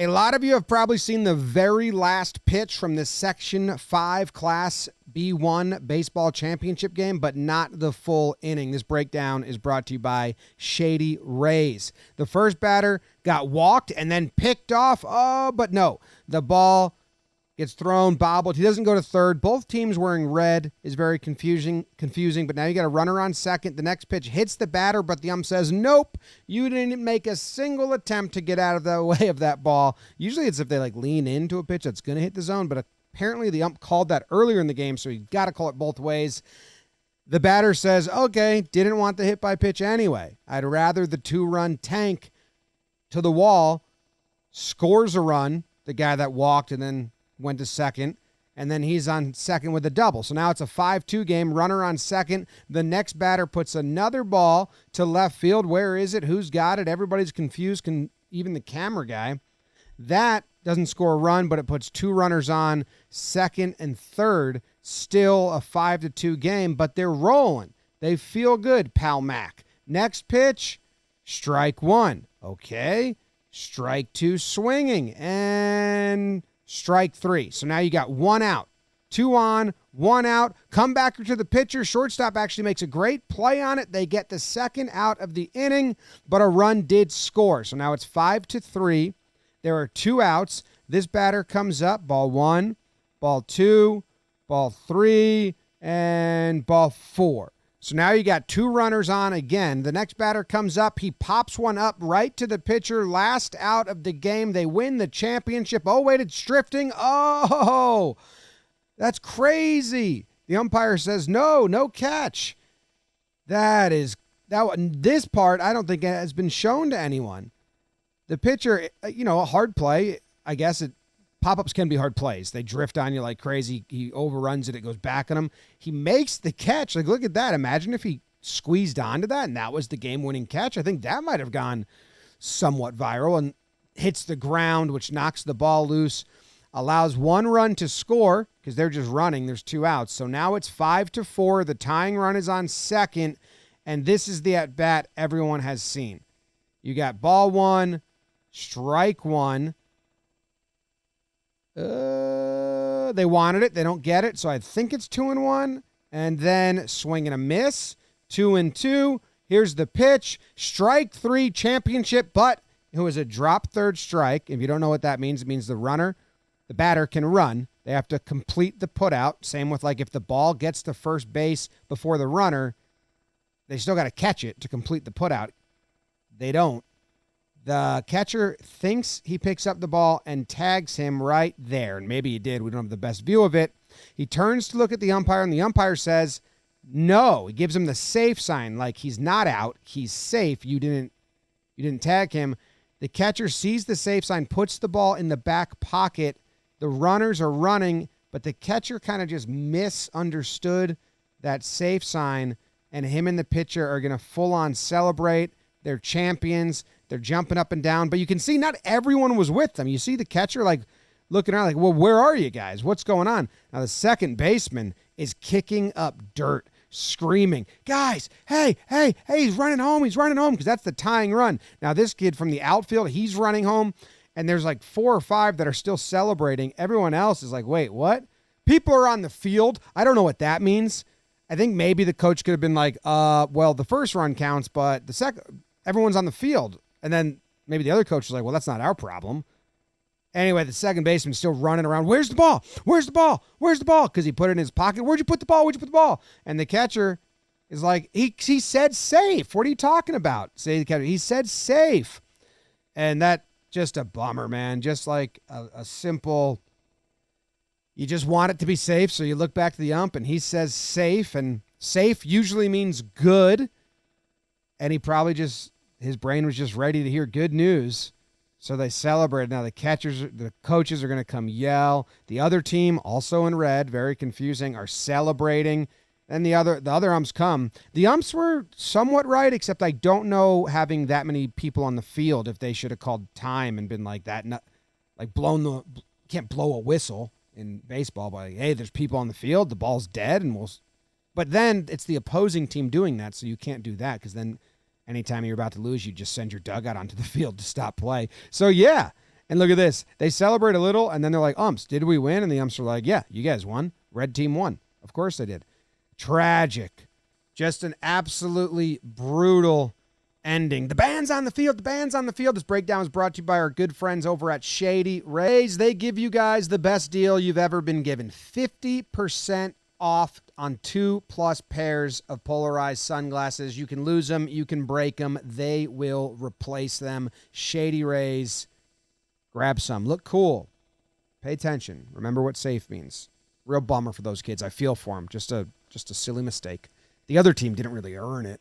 A lot of you have probably seen the very last pitch from this Section 5 Class B1 baseball championship game, but not the full inning. This breakdown is brought to you by Shady Rays. The first batter got walked and then picked off. Oh, but no. The ball gets thrown, bobbled. He doesn't go to third. Both teams wearing red is very confusing, but now you got a runner on second. The next pitch hits the batter, but the ump says, nope, you didn't make a single attempt to get out of the way of that ball. Usually it's if they lean into a pitch that's going to hit the zone, but apparently the ump called that earlier in the game, so you got to call it both ways. The batter says, okay, didn't want the hit by pitch anyway. I'd rather the 2-run tank to the wall, scores a run, the guy that walked and then went to second, and then he's on second with a double. So now it's a 5-2 game, runner on second. The next batter puts another ball to left field. Where is it? Who's got it? Everybody's confused, even the camera guy. That doesn't score a run, but it puts 2 runners on second and third. Still a 5-2 game, but they're rolling. They feel good, pal Mac. Next pitch, strike 1. Okay. Strike 2 swinging, and strike 3. So now you got 1 out. 2 on, 1 out. Come back to the pitcher. Shortstop actually makes a great play on it. They get the second out of the inning, but a run did score. So now it's 5-3. There are 2 outs. This batter comes up. Ball 1, ball 2, ball 3, and ball 4. So now you got 2 runners on again. The next batter comes up. He pops one up right to the pitcher. Last out of the game. They win the championship. Oh, wait, it's drifting. Oh, that's crazy. The umpire says, no catch. This part I don't think has been shown to anyone. The pitcher, a hard play. I guess pop-ups can be hard plays. They drift on you like crazy. He overruns it. It goes back on him. He makes the catch. Look at that. Imagine if he squeezed onto that and that was the game-winning catch. I think that might have gone somewhat viral and hits the ground, which knocks the ball loose, allows 1 run to score because they're just running. There's 2 outs. So now it's 5-4. The tying run is on second, and this is the at-bat everyone has seen. You got ball 1, strike 1. They wanted it. They don't get it. So I think it's 2-1. And then swing and a miss. 2-2. Here's the pitch. Strike 3 championship, but it was a drop third strike. If you don't know what that means, it means the batter can run. They have to complete the putout. Same with if the ball gets to first base before the runner, they still got to catch it to complete the putout. They don't. The catcher thinks he picks up the ball and tags him right there. And maybe he did. We don't have the best view of it. He turns to look at the umpire, and the umpire says, no. He gives him the safe sign, like he's not out. He's safe. You didn't tag him. The catcher sees the safe sign, puts the ball in the back pocket. The runners are running, but the catcher kind of just misunderstood that safe sign, and him and the pitcher are going to full-on celebrate. They're champions. They're jumping up and down, but you can see not everyone was with them. You see the catcher looking around well, where are you guys? What's going on? Now the second baseman is kicking up dirt, screaming, guys, hey, he's running home because that's the tying run. Now this kid from the outfield, he's running home, and there's 4 or 5 that are still celebrating. Everyone else is wait, what? People are on the field. I don't know what that means. I think maybe the coach could have been well, the first run counts, but the second, everyone's on the field. And then maybe the other coach was well, that's not our problem. Anyway, the second baseman's still running around. Where's the ball? Where's the ball? Where's the ball? Because he put it in his pocket. Where'd you put the ball? Where'd you put the ball? And the catcher is he said safe. What are you talking about? Say the catcher. He said safe. And that just a bummer, man. Just a simple, you just want it to be safe. So you look back to the ump and he says safe. And safe usually means good. And he probably his brain was just ready to hear good news. So they celebrated. Now the coaches are going to come yell. The other team, also in red, very confusing, are celebrating. Then the other umps come. The umps were somewhat right, except I don't know, having that many people on the field, if they should have called time and been like that. Can't blow a whistle in baseball by, hey, there's people on the field, the ball's dead, but then it's the opposing team doing that, so you can't do that, because then anytime you're about to lose, you just send your dugout onto the field to stop play. So, yeah, And look at this. They celebrate a little, and then they're like, umps, did we win? And the umps are like, yeah, you guys won. Red team won. Of course they did. Tragic. Just an absolutely brutal ending. The band's on the field. The band's on the field. This breakdown is brought to you by our good friends over at Shady Rays. They give you guys the best deal you've ever been given. 50% off on 2+ pairs of polarized sunglasses. You can lose them. You can break them. They will replace them. Shady Rays. Grab some. Look cool. Pay attention. Remember what safe means. Real bummer for those kids. I feel for them. Just a silly mistake. The other team didn't really earn it.